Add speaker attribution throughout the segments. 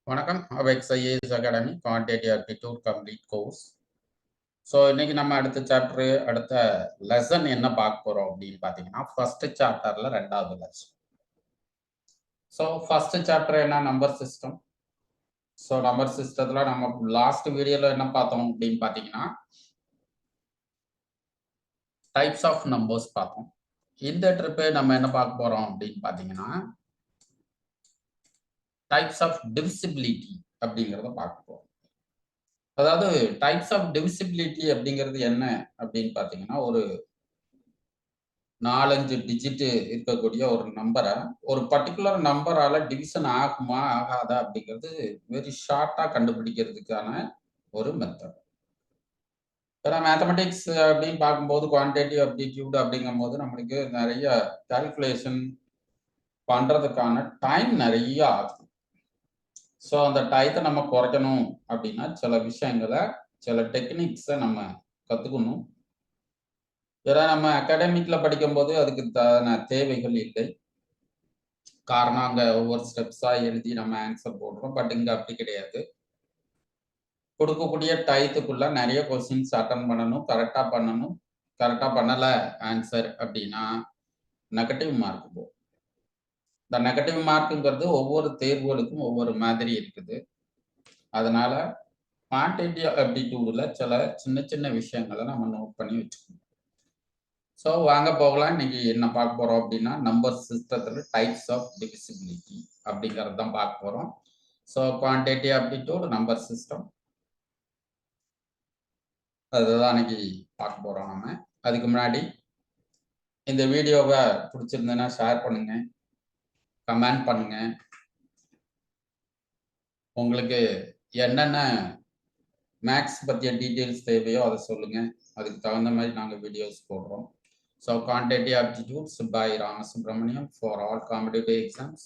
Speaker 1: வணக்கம். Apex IAS academy quantitative aptitude complete course. So இன்னைக்கு நம்ம அடுத்த லெசன் என்ன பார்க்க போறோம் அப்படின்னு பார்த்தீங்கன்னா, ஃபர்ஸ்ட் சாப்டர்ல 2வது லெசன். ஸோ ஃபர்ஸ்ட் சாப்டர் என்ன? Number system. ஸோ நம்பர் சிஸ்டத்துல நம்ம லாஸ்ட் வீடியோல என்ன பார்த்தோம் அப்படின்னு பார்த்தீங்கன்னா, டைப்ஸ் ஆஃப் நம்பர்ஸ் பார்த்தோம். இந்த ட்ரிப்பு நம்ம என்ன பார்க்க போறோம் அப்படின்னு பார்த்தீங்கன்னா, டைப்ஸ் ஆஃப் டிவிசிபிலிட்டி அப்படிங்கிறத பார்க்க போறோம். அதாவது டைப்ஸ் ஆஃப் டிவிசிபிலிட்டி அப்படிங்கிறது என்ன அப்படின்னு பார்த்தீங்கன்னா, ஒரு 4-5 டிஜிட் இருக்கக்கூடிய ஒரு நம்பரை ஒரு பர்டிகுலர் நம்பரால டிவிஷன் ஆகுமா ஆகாதா அப்படிங்கிறது வெரி ஷார்ட்டா கண்டுபிடிக்கிறதுக்கான ஒரு மெத்தட். ஏன்னா மேத்தமெட்டிக்ஸ் அப்படின்னு பார்க்கும்போது குவான்டிடேட்டிவ் ஆப்டிடியூட் அப்படிங்கும்போது நம்மளுக்கு நிறைய கால்குலேஷன் பண்றதுக்கான டைம் நிறைய ஆகும். ஸோ அந்த டயத்தை நம்ம குறைக்கணும் அப்படின்னா சில விஷயங்களை, சில டெக்னிக்ஸை நம்ம கற்றுக்கணும். ஏன்னா நம்ம அகாடமிக்ல படிக்கும்போது அதுக்கு தேவைகள் இல்லை. காரணம் அங்கே ஒவ்வொரு ஸ்டெப்ஸாக எழுதி நம்ம ஆன்சர் போடுறோம். பட் இங்கே அப்படி கிடையாது. கொடுக்கக்கூடிய டயத்துக்குள்ள நிறைய கொஸ்டின்ஸ் அட்டன் பண்ணணும், கரெக்டாக பண்ணணும். கரெக்டாக பண்ணலை ஆன்சர் அப்படின்னா நெகட்டிவ் மார்க் போகும். இந்த நெகட்டிவ் மார்க்குங்கிறது ஒவ்வொரு தேர்வுகளுக்கும் ஒவ்வொரு மாதிரி இருக்குது. அதனால குவான்டிடேட்டிவ் ஆப்டிடியூட்ல சில சின்ன சின்ன விஷயங்களை நம்ம நோட் பண்ணி வச்சுக்கணும். ஸோ வாங்க போகலாம். இன்னைக்கு என்ன பார்க்க போறோம் அப்படின்னா, நம்பர் சிஸ்டத்தில் டைப்ஸ் ஆஃப் டிவிசிபிலிட்டி அப்படிங்கிறது தான் பார்க்க போறோம். So quantitative aptitude, number system, அதுதான் இன்னைக்கு பார்க்க போறோம் நம்ம. அதுக்கு முன்னாடி இந்த வீடியோவை பிடிச்சிருந்ததுன்னா ஷேர் பண்ணுங்க, கமெண்ட் பண்ணுங்க. உங்களுக்கு என்னென்ன மேக்ஸ் பற்றிய டீட்டெயில்ஸ் தேவையோ அதை சொல்லுங்க. அதுக்கு தகுந்த மாதிரி நாங்கள் வீடியோஸ் போடுறோம். So quantitative aptitudes by Ramasubramaniam for all competitive exams.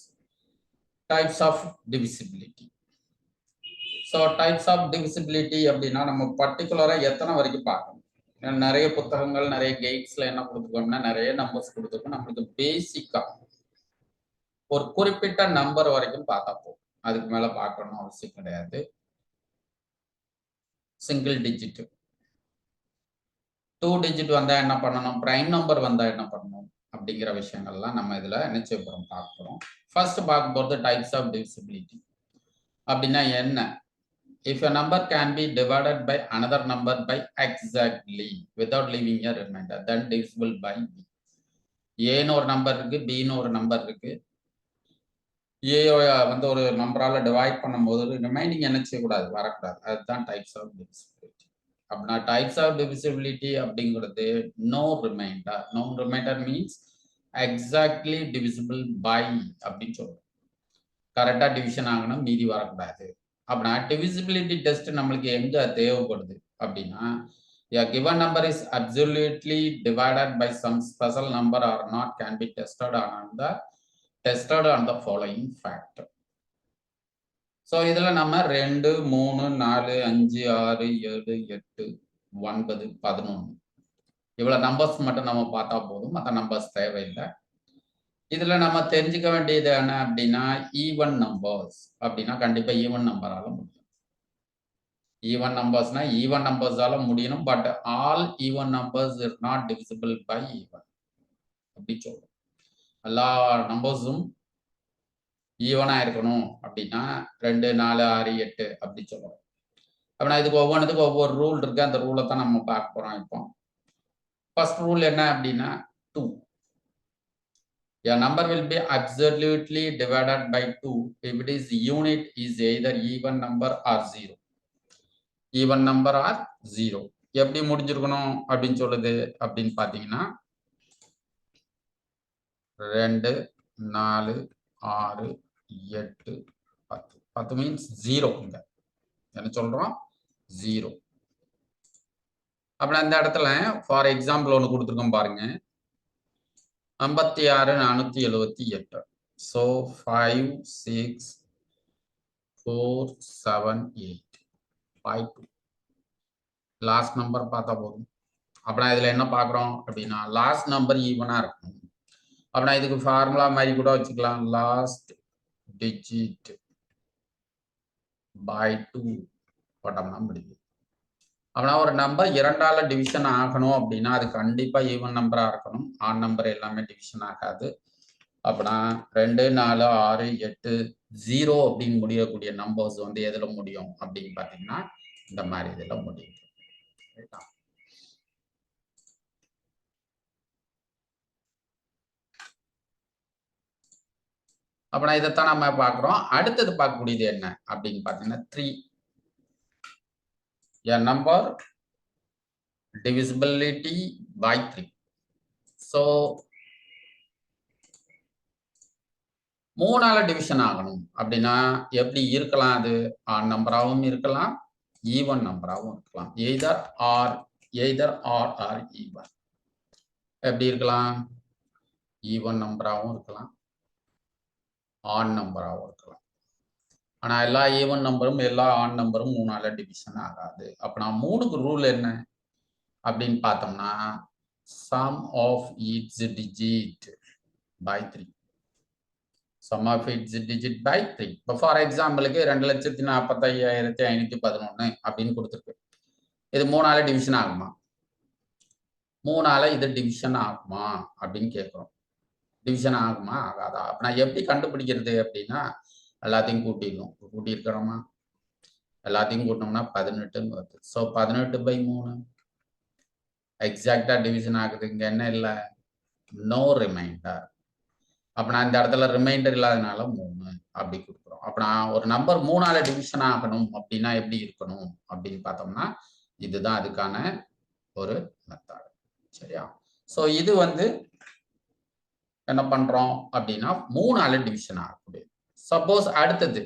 Speaker 1: Types of divisibility. So types of divisibility அப்படின்னா நம்ம பர்டிகுலரா எத்தனை வரைக்கும் பார்க்கணும். நிறைய புத்தகங்கள், நிறைய கைட்ஸ்ல என்ன கொடுத்துருக்கோம்னா நிறைய நம்பர்ஸ் கொடுத்துருக்கோம். நம்மளுக்கு பேசிக்கா ஒரு குறிப்பிட்ட நம்பர் வரைக்கும் பார்த்தா போதும். அதுக்கு மேல பார்க்கணும் அவசியம் கிடையாது. சிங்கிள் டிஜிட், 2 டிஜிட் வந்தா என்ன பண்ணணும், பிரைம் நம்பர் வந்தா என்ன பண்ணணும் அப்படிங்கிற விஷயங்கள்லாம் நம்ம இதுல நிச்சயம் பார்க்க போறோம். ஃபர்ஸ்ட் பார்க்க போறது டைப்ஸ் ஆஃப் டிவிசிபிலிட்டி அப்படின்னா என்ன? If a number can be divided by another number by exactly without leaving a remainder, then divisible by b. ஏன்னு ஒரு நம்பர் இருக்கு, பின்னு ஒரு நம்பர் இருக்கு. ஏ வந்து ஒரு நம்பரால டிவைட் பண்ணும்போது ரிமைனிங் என்ன செய்யக்கூடாது, வரக்கூடாது. அதுதான் டைப்ஸ் ஆஃப் டிவிசிபிலிட்டி. அப்படின்னா டைப்ஸ் ஆஃப் டிவிசிபிலிட்டி அப்படிங்கிறது no reminder. No reminder means exactly divisible by அப்படின்னு சொல்றோம். கரெக்டா டிவிஷன் ஆகணும், மீதி வரக்கூடாது. அப்படின்னா டிவிசிபிலிட்டி டெஸ்ட் நம்மளுக்கு எங்க தேவைப்படுது அப்படின்னா, a given number is absolutely divided by some special number or not can be tested on the following fact. So இதுல நம்ம 2, 3, 4, 5, 6, 7, 8, 9, 11 இவ்வளவு நம்பர்ஸ் மட்டும் நம்ம பார்த்தா போதும். மற்ற நம்பர்ஸ் தேவையில்லை. இதுல நம்ம தெரிஞ்சுக்க வேண்டியது என்ன அப்படின்னா, ஈவன் நம்பர்ஸ் அப்படின்னா கண்டிப்பா ஈவன் நம்பரால முடியும். ஈவன் நம்பர்ஸ்னா ஈவன் நம்பர்ஸால முடியணும். But all even numbers is not divisible by even அப்படி சொல்றோம். எல்லா நம்பர்ஸும் ஈவனா இருக்கணும் அப்படின்னா 2, 4, 6, 8 அப்படி சொல்றோம். அப்படின்னா இதுக்கு ஒவ்வொன்றுத்துக்கும் ஒவ்வொரு ரூல் இருக்கு. அந்த ரூலை தான் நம்ம பார்க்க போறோம். இப்போ ஃபர்ஸ்ட் ரூல் என்ன அப்படின்னா 2. A number will be absolutely divided by 2 if it is unit is either even number or 0. Even number or 0. எப்படி முடிஞ்சிருக்கணும் அப்படின்னு சொல்லுது அப்படின்னு பார்த்தீங்கன்னா 2, 4, 6, 8, 10. 10 மீன்ஸ் 0. இங்க என்ன சொல்றோம், 0. அப்படி அந்த இடத்துல ஃபார் எக்ஸாம்பிள் ஒன்று கொடுத்துருக்கோம் பாருங்க, 56,478. ஸோ 5, 6, 4, 7, 8, 5, 2. லாஸ்ட் நம்பர் பார்த்தா போதும். அப்படின்னா இதுல என்ன பார்க்குறோம் அப்படின்னா லாஸ்ட் நம்பர் ஈவனா இருக்கும். அப்படின்னா இதுக்கு ஃபார்முலா மாதிரி கூட வச்சுக்கலாம். லாஸ்ட் டிஜிட் by 2 போட்டோம்னா முடியுது. அப்படின்னா ஒரு நம்பர் 2ஆல டிவிஷன் ஆகணும் அப்படின்னா அது கண்டிப்பா ஈவன் நம்பரா இருக்கணும். ஆட் நம்பர் எல்லாமே டிவிஷன் ஆகாது. அப்படின்னா 2, 4, 6, 8, 0 அப்படின்னு முடியக்கூடிய நம்பர்ஸ் வந்து எதுல முடியும் அப்படின்னு பாத்தீங்கன்னா இந்த மாதிரி இதுல முடியும். அப்படின்னா இதைத்தான் நம்ம பார்க்கிறோம். அடுத்தது பார்க்கக்கூடியது என்ன அப்படின்னு பாத்தீங்கன்னா 3. A number divisibility by 3. So 3ஆல division ஆகணும் அப்படின்னா எப்படி இருக்கலாம்? அது ஆட் நம்பராகவும் இருக்கலாம், ஈவன் நம்பராகவும் இருக்கலாம். Either R even. எப்படி இருக்கலாம்? ஈவன் நம்பராகவும் இருக்கலாம், ஆட் நம்பராகவும் இருக்கலாம். ஆனா எல்லா ஈவன் நம்பரும் எல்லா ஆட் நம்பரும் 3ஆல டிவிஷன் ஆகாது. அப்ப 3க்கு ரூல் என்ன அப்படின்னு பார்த்தோம்னா sum of its digit by 3. sum of its digit by 3. இப்போ ஃபார் எக்ஸாம்பிளுக்கு 2,45,511 அப்படின்னு கொடுத்துருக்கு. இது 3ஆல டிவிஷன் ஆகுமா? 3ஆல இது டிவிஷன் ஆகுமா அப்படின்னு கேட்குறோம். டிவிஷன் ஆகுமா ஆகாதா? அப்ப நான் எப்படி கண்டுபிடிக்கிறது அப்படின்னா எல்லாத்தையும் கூட்டிடணும். கூட்டி இருக்கிறோமா? எல்லாத்தையும் கூட்டினோம்னா 18ன்னு வருது. ஸோ 18/3 எக்ஸாக்டா டிவிஷன் ஆகுது. இங்க என்ன இல்லை? No reminder. அப்ப நான் இந்த இடத்துல ரிமைண்டர் இல்லாதனால 3 அப்படி கொடுக்குறோம். அப்ப நான் ஒரு நம்பர் 3ஆல டிவிஷன் ஆகணும் அப்படின்னா எப்படி இருக்கணும் அப்படின்னு பார்த்தோம்னா இதுதான் அதுக்கான ஒரு மெத்தட். சரியா? ஸோ இது வந்து என்ன பண்றோம் அப்படின்னா 3ஆல டிவிஷன் ஆகக்கூடியது. சப்போஸ் அடுத்தது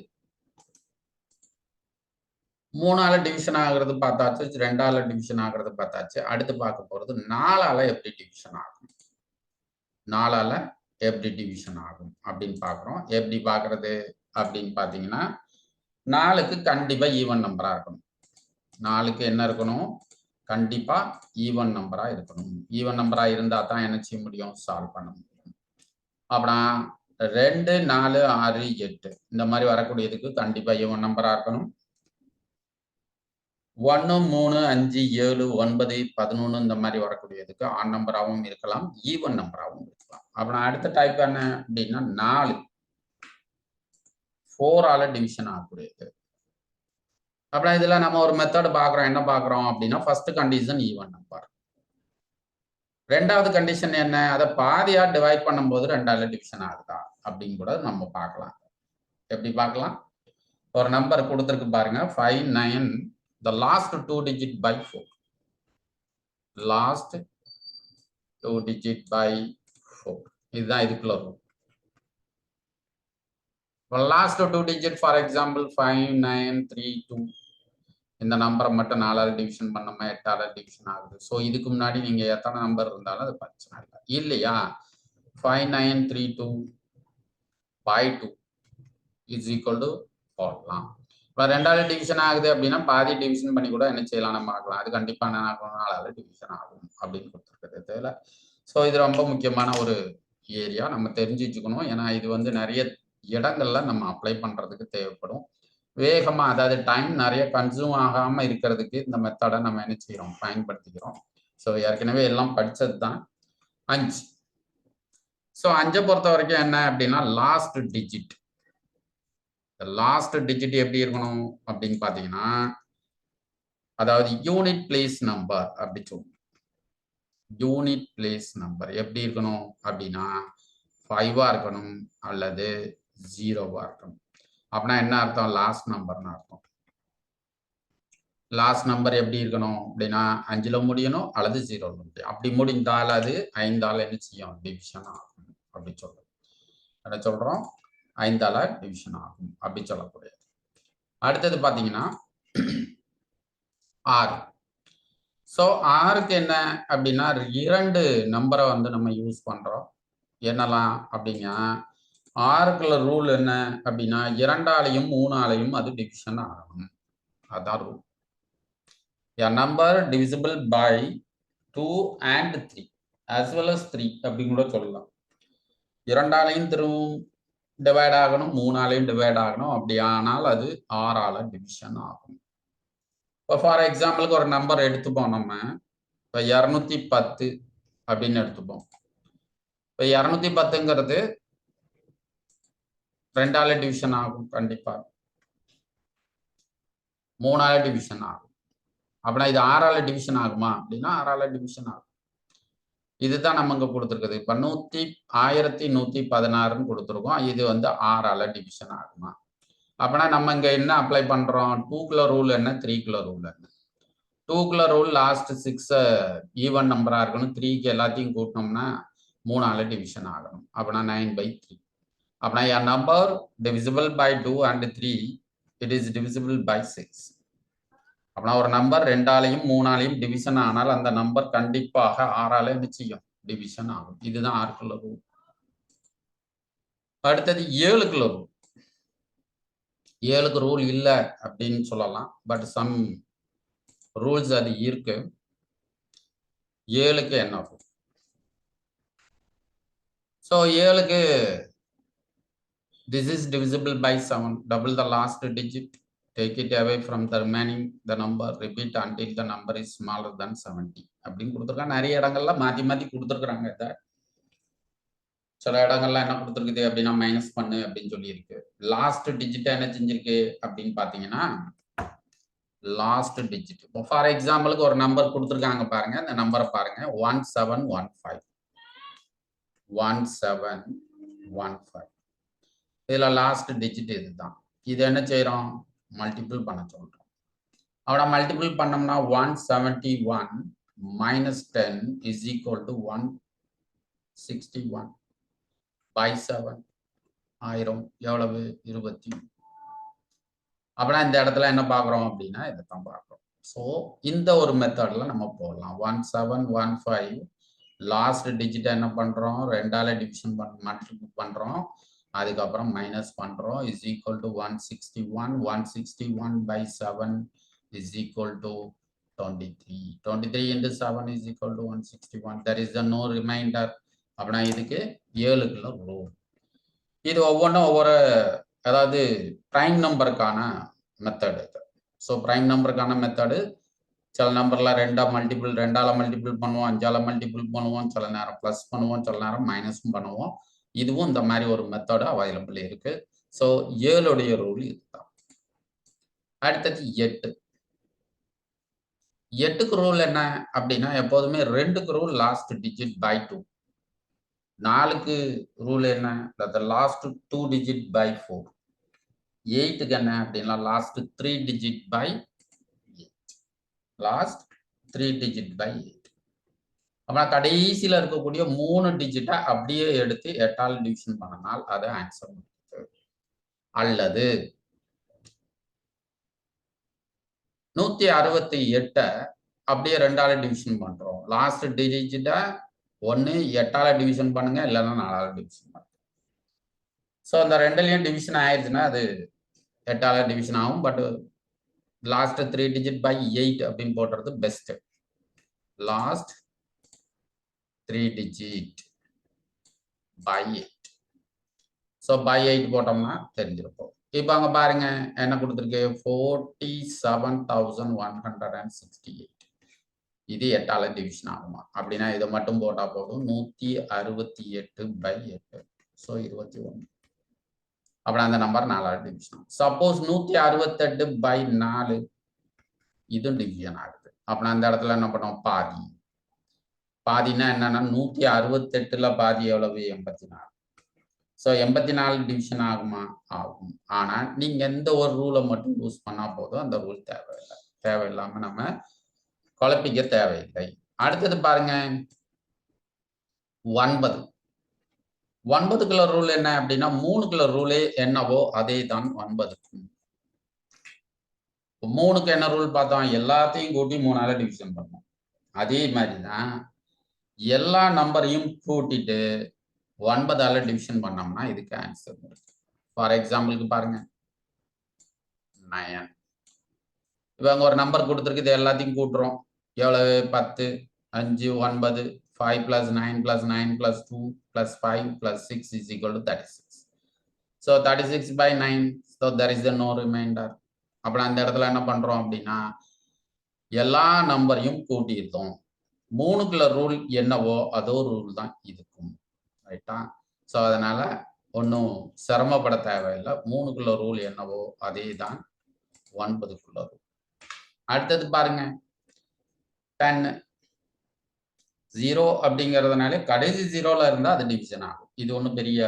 Speaker 1: 3ஆல டிவிஷன் ஆகுறது பார்த்தாச்சு, 2ஆல டிவிஷன் ஆகுறது பார்த்தாச்சு. அடுத்து பார்க்க போறது 4ஆல எப்படி டிவிஷன் ஆகும், 4ஆல எப்படி டிவிஷன் ஆகும் அப்படின்னு பார்க்குறோம். எப்படி பார்க்கறது அப்படின்னு பார்த்தீங்கன்னா 4க்கு கண்டிப்பா ஈவன் நம்பரா இருக்கணும். 4க்கு என்ன இருக்கணும்? கண்டிப்பா ஈவன் நம்பரா இருக்கணும். ஈவன் நம்பரா இருந்தா தான் என்ன செய்ய முடியும்? சால்வ் பண்ண முடியும். அப்படின்னா 2, 4, 6, 8 இந்த மாதிரி வரக்கூடியதுக்கு கண்டிப்பா ஈவன் நம்பரா இருக்கணும். 1, 3, 5, 7, 9, 11 இந்த மாதிரி வரக்கூடியதுக்கு ஆட் நம்பராகவும் இருக்கலாம், ஈவன் நம்பராகவும் இருக்கலாம். அப்படின்னா அடுத்த டைப் என்ன அப்படின்னா 4 4ஆல டிவிஷன் ஆகக்கூடியது. அப்புறம் இதுல நம்ம ஒரு மெத்தட் பார்க்குறோம். என்ன பார்க்குறோம் அப்படின்னா ஃபர்ஸ்ட் கண்டிஷன் ஈவன் நம்பர். ரெண்டாவது கண்டிஷன் என்ன? அதை பாதியா டிவைட் பண்ணும்போது 2ஆல டிவிஷன் ஆகுதா அப்படின்னு கூட நம்ம பார்க்கலாம். எப்படி பார்க்கலாம்? ஒரு நம்பர் கொடுத்துருக்கு பாருங்க 5, 9, the last 2 digit by 4. last 2 digit by 4 இதுதான் இதுக்குள்ள வரும். லாஸ்ட் 2 டிஜிட் ஃபார் எக்ஸாம்பிள் 5, 9, 3, 2 இந்த நம்பரை மட்டும் 4ஆல டிவிஷன் பண்ணோமா 8ஆல டிவிஷன் ஆகுது. ஸோ இதுக்கு முன்னாடி நீங்க எத்தனை நம்பர் இருந்தாலும் அது பிரச்சனை இல்லை இல்லையா? 5, 9, 3, 2 by 2 இஸ் ஈக்குவல் டு போடலாம். இப்போ 2ஆல டிவிஷன் ஆகுது அப்படின்னா பாதி டிவிஷன் பண்ணி கூட என்ன செய்யலாம் நம்ம ஆகலாம். அது கண்டிப்பா என்ன ஆகும்? 4ஆல டிவிஷன் ஆகும் அப்படின்னு கொடுத்துருக்கிறது. ஸோ இது ரொம்ப முக்கியமான ஒரு ஏரியா நம்ம தெரிஞ்சு வச்சுக்கணும். ஏன்னா இது வந்து நிறைய இடங்கள்ல நம்ம அப்ளை பண்றதுக்கு தேவைப்படும். வேகமா அதாவது டைம் நிறைய கன்சூம் ஆகாம இருக்கிறதுக்கு இந்த மெத்தடை நம்ம என்ன செய்யறோம்? பயன்படுத்திக்கிறோம். ஸோ ஏற்கனவே எல்லாம் படிச்சது தான். 5. ஸோ 5 பொறுத்த வரைக்கும் என்ன அப்படின்னா லாஸ்ட் டிஜிட். லாஸ்ட் டிஜிட் எப்படி இருக்கணும் அப்படின்னு பாத்தீங்கன்னா அதாவது யூனிட் பிளேஸ் நம்பர் அப்படி சொல்லுவோம். யூனிட் பிளேஸ் நம்பர் எப்படி இருக்கணும் அப்படின்னா 5ஆ இருக்கணும் அல்லது 0வா இருக்கணும். அப்படின்னா என்ன அர்த்தம்? லாஸ்ட் நம்பர்னு அர்த்தம். லாஸ்ட் நம்பர் எப்படி இருக்கணும் அப்படின்னா 5ல முடியணும் அல்லது 0ல முடியும். அப்படி முடிந்தால் அது 5ஆல என்ன செய்யும்? டிவிஷன் ஆகும் அப்படி சொல்றோம். என்ன சொல்றோம்? 5ஆல டிவிஷன் ஆகும் அப்படி சொல்லக்கூடியது. அடுத்தது பாத்தீங்கன்னா 6. ஸோ 6க்கு என்ன அப்படின்னா 2 நம்பரை வந்து நம்ம யூஸ் பண்றோம். என்னலாம் அப்படின்னா 6க்குள்ள ரூல் என்ன அப்படின்னா 2ஆலையும் 3ஆலையும் அது டிவிஷன் ஆகணும். அதான் rule. A number divisible by 2 and 3 as well as 3 அப்படின்னு கூட சொல்லலாம். 2ஆலையும் திரும்பவும் டிவைட் ஆகணும், 3ஆலையும் டிவைட் ஆகணும். அப்படி ஆனால் அது 6ஆல டிவிஷன் ஆகும். இப்போ ஃபார் எக்ஸாம்பிளுக்கு ஒரு நம்பர் எடுத்துப்போம் நம்ம. இப்போ 210 அப்படின்னு எடுத்துப்போம். இப்போ 210ங்கிறது 2ஆல டிவிஷன் ஆகும் கண்டிப்பா. 3ஆல டிவிஷன் ஆகும். அப்படின்னா இது 6ஆல டிவிஷன் ஆகுமா அப்படின்னா 6ஆல டிவிஷன் ஆகும். இதுதான் நம்ம இங்க கொடுத்துருக்குது. இப்ப 1116ன்னு கொடுத்துருக்கோம். இது வந்து 6ஆல டிவிஷன் ஆகுமா? அப்படின்னா நம்ம இங்க என்ன அப்ளை பண்றோம்? 2க்குள்ள ரூல் என்ன, 3க்குள்ள ரூல் என்ன? 2க்குள்ள ரூல் லாஸ்ட் 6 ஈவன் நம்பரா இருக்கணும். 3க்கு எல்லாத்தையும் கூட்டினோம்னா 3ஆல டிவிஷன் ஆகணும். அப்படின்னா 9/3. அப்படின்னா a number divisible by 2 and 3 it is divisible by 6. அப்படின்னா ஒரு நம்பர் 2ஆலையும் 3ஆலையும் டிவிஷன் ஆனால் அந்த நம்பர் கண்டிப்பாக 6ஆல நிச்சயம் டிவிஷன் ஆகும். இதுதான் 6க்குள்ள ரூல். அடுத்தது 7க்குள்ள ரூல். 7க்கு ரூல் இல்ல அப்படின்னு சொல்லலாம். பட் சம் ரூல்ஸ் அது இருக்கு. 7க்கு என்ன ரூல்? ஸோ 7க்கு this is divisible by 7. Double the last digit. Take it away from the remaining the number. Repeat until the number is smaller than 70. அப்படின்னு கொடுத்துருக்காங்க. நிறைய இடங்கள்ல மாத்தி மாத்தி கொடுத்துருக்காங்க. இதை சில இடங்கள்ல என்ன கொடுத்துருக்குது அப்படின்னா மைனஸ் பண்ணு அப்படின்னு சொல்லி இருக்கு. லாஸ்ட் டிஜிட் என்ன செஞ்சிருக்கு அப்படின்னு பாத்தீங்கன்னா லாஸ்ட் டிஜிட். இப்போ ஃபார் எக்ஸாம்பிளுக்கு ஒரு நம்பர் கொடுத்துருக்காங்க பாருங்க. இந்த நம்பரை பாருங்க 1715. 1715. இதுல லாஸ்ட் டிஜிட் இதுதான். இது என்ன செய்யறோம்? மல்டிபிள் பண்ண சொல்றோம். அவனை மல்டிபிள் பண்ணோம்னா 171 minus 10 is equal to 161 by 7. 1000 எவ்வளவு? 20. அப்படின்னா இந்த இடத்துல என்ன பார்க்குறோம் அப்படின்னா இதைத்தான் பார்க்குறோம். ஸோ இந்த ஒரு மெத்தட்ல நம்ம போடலாம். 1715 லாஸ்ட் டிஜிட் என்ன பண்றோம்? 2ஆல டிவிஷன் மல்டிபிள் பண்றோம். அதுக்கப்புறம் மைனஸ் பண்றோம். Is equal to 161. 161 by 7 is equal to 23. 23 into 7 is equal to 161. There is no remainder. அப்படின்னா இதுக்கு 7க்குள்ள ரூல். இது ஒவ்வொன்றும் ஒவ்வொரு, அதாவது பிரைம் நம்பருக்கான மெத்தட் இது. ஸோ பிரைம் நம்பருக்கான மெத்தடு சில நம்பர்ல 2ஆல மல்டிபிள் பண்ணுவோம், 5ஆல மல்டிபிள் பண்ணுவோம், சில நேரம் பிளஸ் பண்ணுவோம், சில நேரம் மைனஸும் பண்ணுவோம். இதுவும் இந்த மாதிரி ஒரு மெத்தட் அவைலபிள் இருக்கு. ஸோ 7உடைய ரூல் இதுதான். அடுத்தது 8. 8க்கு ரூல் என்ன அப்படின்னா எப்போதுமே 2க்கு ரூல் லாஸ்ட் டிஜிட் பை 2. 4க்கு ரூல் என்ன? Last 2 digit by 4. 8க்கு என்ன அப்படின்னா last 3 digit by 8. Last 3 digit by 8. அப்படின்னா கடைசியில் இருக்கக்கூடிய 3 டிஜிட்டை அப்படியே எடுத்து 8ஆல் டிவிஷன் பண்ணனால் அது ஆன்சர். அல்லது 168 அப்படியே 2ஆல டிவிஷன் பண்றோம். லாஸ்ட் டிஜிட்டை 1 8ஆல டிவிஷன் பண்ணுங்க, இல்லைன்னா 4ஆல டிவிஷன் பண்ணுங்க. ஸோ அந்த 2லையும் டிவிஷன் ஆயிடுச்சுன்னா அது 8ஆல டிவிஷன் ஆகும். பட் லாஸ்ட் 3 டிஜிட் பை 8 அப்படின்னு போடுறது best. Last 3 digit by 8. So by 8 போட்டோம்னா தெரிஞ்சிருப்போம். இப்போ அங்கே பாருங்க என்ன கொடுத்துருக்கு? 47,168. இது 8ஆல டிவிஷன் ஆகுமா? அப்படின்னா இதை மட்டும் போட்டா போதும். 168 by 8. ஸோ 21. அப்படின்னா அந்த நம்பர் 4ஆல டிவிஷன் ஆகும். சப்போஸ் 168 by 4 இதுவும் டிவிஷன் ஆகுது. அப்படின்னா அந்த இடத்துல என்ன பண்ணுவோம்? பாதி. பாதினா என்னன்னா 168ல பாதி எவ்வளவு? 84. ஸோ 84 டிவிஷன் ஆகுமா? ஆகும். ஆனா நீங்க எந்த ஒரு ரூலை மட்டும் யூஸ் பண்ணா போதும். அந்த ரூல் தேவையில்லாம நம்ம குழப்பிக்க தேவையில்லை. அடுத்தது பாருங்க 9. 9க்குள்ள ரூல் என்ன அப்படின்னா 3க்குள்ள ரூலே என்னவோ அதே தான் 9க்கும். 3க்கு என்ன ரூல் பார்த்தோம்? எல்லாத்தையும் கூட்டி 3ஆல டிவிஷன் பண்ணோம். அதே மாதிரிதான் எல்லா நம்பரையும் கூட்டிட்டு 9ஆல டிவிஷன் பண்ணோம்னா இதுக்கு ஆன்சர். ஃபார் எக்ஸாம்பிளுக்கு பாருங்க 9. இவங்க ஒரு நம்பர் கொடுத்துருக்கு, இது எல்லாத்தையும் கூட்டுறோம். எவ்வளவு? 10, 5, 9, 5 + 9 + 9 + 2 + 5 + 6 is equal to 36. So 36/9. So there is no remainder. அப்புறம் அந்த இடத்துல என்ன பண்றோம் அப்படின்னா எல்லா நம்பரையும் கூட்டியிருந்தோம். 3க்குள்ள ரூல் என்னவோ அதோ ரூல் தான் இதுக்கும். ரைட்டா? ஸோ அதனால ஒன்றும் சிரமப்பட தேவையில்லை. 3க்குள்ள ரூல் என்னவோ அதே தான் 9க்குள்ள ரூல். அடுத்தது பாருங்க 10. 0 அப்படிங்கிறதுனால கடைசி 0ல இருந்தா அது டிவிஷன் ஆகும். இது ஒன்றும் பெரிய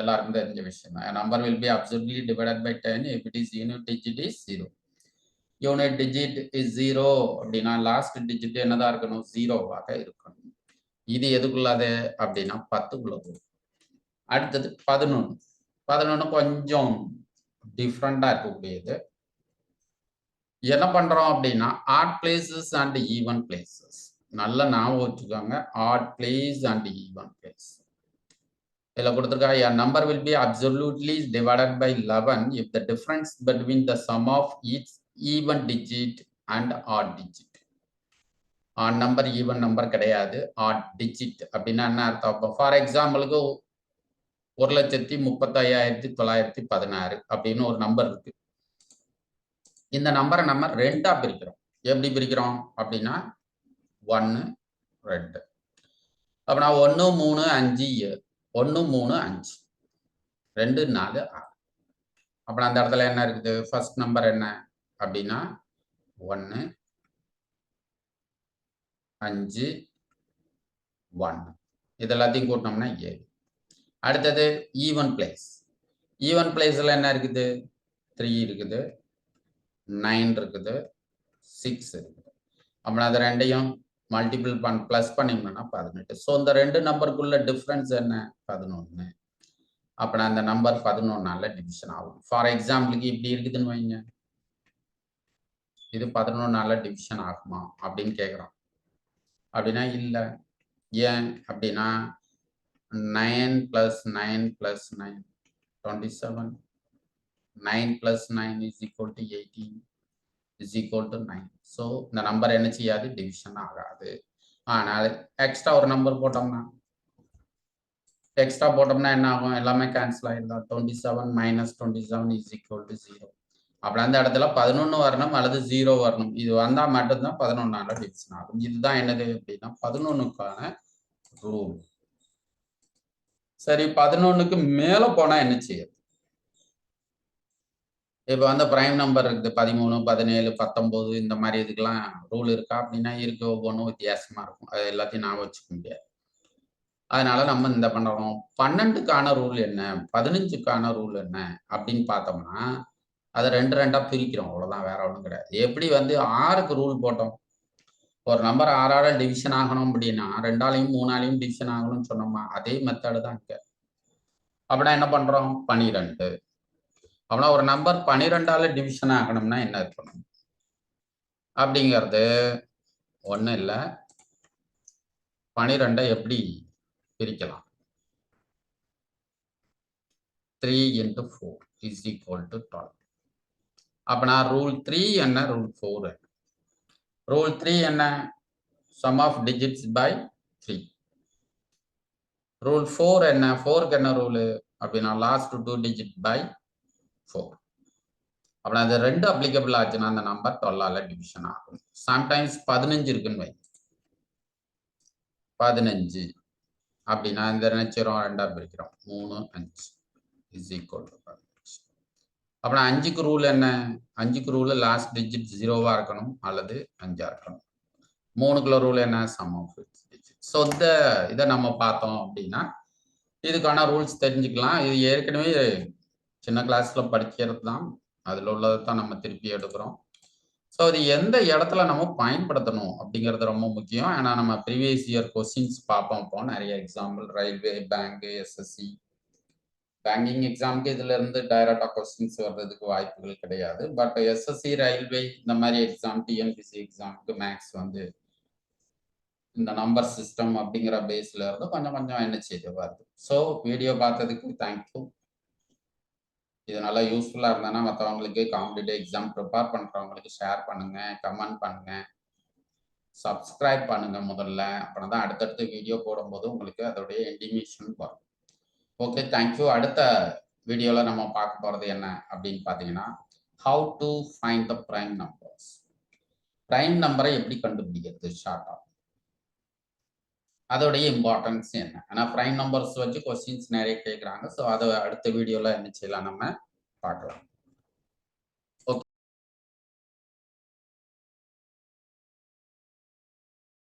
Speaker 1: எல்லாருக்கும் தெரிஞ்ச விஷயம் தான். Number will be absolutely divided by 10 if it is unit digit is 0. Unit digit is 0 அப்படின்னா லாஸ்ட் டிஜிட் என்னதான் இருக்கணும்? 0வாக இருக்கணும். இது எதுக்குள்ளது அப்படின்னா 10க்குள்ளது. அடுத்தது 11. 11 கொஞ்சம் டிஃப்ரெண்டா இருக்கக்கூடியது. என்ன பண்றோம் அப்படின்னா odd places and even places. நல்ல ஞாபகம் வச்சுக்கோங்க. Odd place and even place. இதில் கொடுத்துருக்கா a number will be absolutely divided by 11 if the difference between the sum of each even digit and odd digit. odd number even number கிடையாது. odd digit அப்படின்னா என்ன அர்த்தம்? For எக்ஸாம்பிளுக்கு 1,35,916 அப்படின்னு ஒரு number இருக்கு. இந்த நம்பரை நம்ம ரெண்டா பிரிக்கிறோம். எப்படி பிரிக்கிறோம் அப்படின்னா 1 2. அப்ப நான் 1 3 5 7 1 3 5 2 4 6. அப்புறம் அந்த இடத்துல என்ன இருக்குது? ஃபர்ஸ்ட் நம்பர் என்ன அப்படின்னா 1 5 1. இது எல்லாத்தையும் கூட்டினோம்னா 7. அடுத்தது ஈவன் பிளேஸ். ஈவன் பிளேஸ்ல என்ன இருக்குது? 3 இருக்குது, 9 இருக்குது, 6 இருக்குது. அப்புறம் அது ரெண்டையும் மல்டிபிள் பிளஸ் பண்ணிங்கன்னா 18. ஸோ இந்த ரெண்டு நம்பருக்குள்ள டிஃபரன்ஸ் என்ன? 11. அப்புறம் அந்த நம்பர் 11ஆல டிவிஷன் ஆகும். ஃபார் எக்ஸாம்பிளுக்கு இப்படி இருக்குதுன்னு வைங்க. இது 11ஆல டிவிஷன் ஆகுமா அப்படின்னு கேட்குறோம். அப்படின்னா இல்லை. ஏன் அப்படின்னா 9 + 9 + 9 27. 9 + 9 is equal to 18 is equal to 9. So இந்த நம்பர் என்ன செய்யாது? டிவிஷன் ஆகாது. ஆனால் எக்ஸ்ட்ரா ஒரு நம்பர் போட்டோம்னா என்ன ஆகும்? எல்லாமே கேன்சல் ஆகிடலாம். 27 - 27 is equal to 0. அப்படி அந்த இடத்துல 11 வரணும் அல்லது 0 வரணும். இது வந்தா மட்டும்தான் 11ஆல டிவிஷன் ஆகும். இதுதான் என்னது அப்படின்னா 11க்கான ரூல். சரி, 11க்கு மேல போனா என்ன செய்யுது? இப்ப வந்து பிரைம் நம்பர் இருக்குது. 13 17 19 இந்த மாதிரி இதுக்கெல்லாம் ரூல் இருக்கா அப்படின்னா இருக்கு. ஒவ்வொன்றும் வித்தியாசமா இருக்கும். அது எல்லாத்தையும் நான் வச்சுக்க முடியாது. அதனால நம்ம இந்த பண்றோம். 12க்கான ரூல் என்ன, 15க்கான ரூல் என்ன அப்படின்னு பார்த்தோம்னா அதை 2 2ஆ பிரிக்கிறோம். அவ்வளவுதான், வேற ஒன்றும் கிடையாது. எப்படி வந்து 6க்கு ரூல் போட்டோம்? ஒரு நம்பர் 6ஆல டிவிஷன் ஆகணும் அப்படின்னா 2ஆலையும் 3ஆலையும் டிவிஷன் ஆகணும்னு சொன்னோமா? அதே மெத்தடு தான் இங்க. அப்படின்னா என்ன பண்றோம்? 12. அப்படின்னா ஒரு நம்பர் 12ஆல டிவிஷன் ஆகணும்னா என்ன இருக்கணும் அப்படிங்கிறது ஒன்றும் இல்லை. 12 எப்படி பிரிக்கலாம்? 3 × 4 is equal to 12. அப்படின்னா ரூல் 3 என்ன, ரூல் 4 என்ன? ரூல் 3 என்ன? sum of digits by 3. Rule 4 என்ன? 4க்கு என்ன ரூல் அப்படின்னா லாஸ்ட் 2 digit by 4. அப்படின்னா அது 2 அப்ளிகபிள் ஆச்சுன்னா அந்த நம்பர் 12ஆல டிவிஷன் ஆகும். சம்டைம்ஸ் 15 இருக்குன்னு வை. 15 அப்படின்னா இந்த நினைச்சிரும் 2ஆ பிரிக்கிறோம். 3 5 is equal to 15. அப்படின்னா 5க்கு ரூல் என்ன? 5க்கு ரூல் லாஸ்ட் டிஜிட் 0வா இருக்கணும் அல்லது 5ஆ இருக்கணும். 3க்குள்ள ரூல் என்ன? Sum of its digit. So இதை நம்ம பார்த்தோம் அப்படின்னா இதுக்கான ரூல்ஸ் தெரிஞ்சுக்கலாம். இது ஏற்கனவே சின்ன கிளாஸ்ல படிக்கிறது தான். அதில் உள்ளதை தான் நம்ம திருப்பி எடுக்கிறோம். ஸோ இது எந்த இடத்துல நம்ம பயன்படுத்தணும் அப்படிங்கிறது ரொம்ப முக்கியம். ஏன்னா நம்ம ப்ரீவியஸ் இயர் கொஸ்டின்ஸ் பார்ப்போம். இப்போ நிறைய example railway, bank, SSC, banking எக்ஸாமுக்கு இதுல இருந்து டைரக்டா கொஸ்டின்ஸ் வர்றதுக்கு வாய்ப்புகள் கிடையாது. பட் எஸ்எஸ்சி, ரயில்வே இந்த மாதிரி எக்ஸாம், டிஎன்பிசி எக்ஸாமுக்கு மேக்ஸ் வந்து இந்த நம்பர் சிஸ்டம் அப்படிங்கிற பேஸ்ல இருந்து கொஞ்சம் கொஞ்சம் என்ன செய்து வருது. ஸோ வீடியோ பார்த்ததுக்கு தேங்க்யூ. இது நல்லா யூஸ்ஃபுல்லா இருந்தானா மற்றவங்களுக்கு, காம்படிட்டிவ் எக்ஸாம் ப்ரிப்பேர் பண்றவங்களுக்கு ஷேர் பண்ணுங்க, கமெண்ட் பண்ணுங்க, சப்ஸ்கிரைப் பண்ணுங்க முதல்ல. அப்புறம் தான் அடுத்தடுத்து வீடியோ போடும்போது உங்களுக்கு அதோடைய இன்டிமேஷன் வரும். Okay, thank you. அடுத்த வீடியோவில் நம்ம பார்க்க போகிறது என்ன அப்படின்னு பார்த்தீங்கன்னா, how to find the prime numbers. Prime நம்பரை எப்படி கண்டுபிடிக்கிறது ஷார்ட்டா, அதோடைய இம்பார்ட்டன்ஸ் என்ன. ஏன்னா ப்ரைம் நம்பர்ஸ் வச்சு கொஸ்டின்ஸ் நிறைய கேட்குறாங்க. ஸோ அதை அடுத்த வீடியோவில் என்ன செய்யலாம் நம்ம பார்க்கலாம்.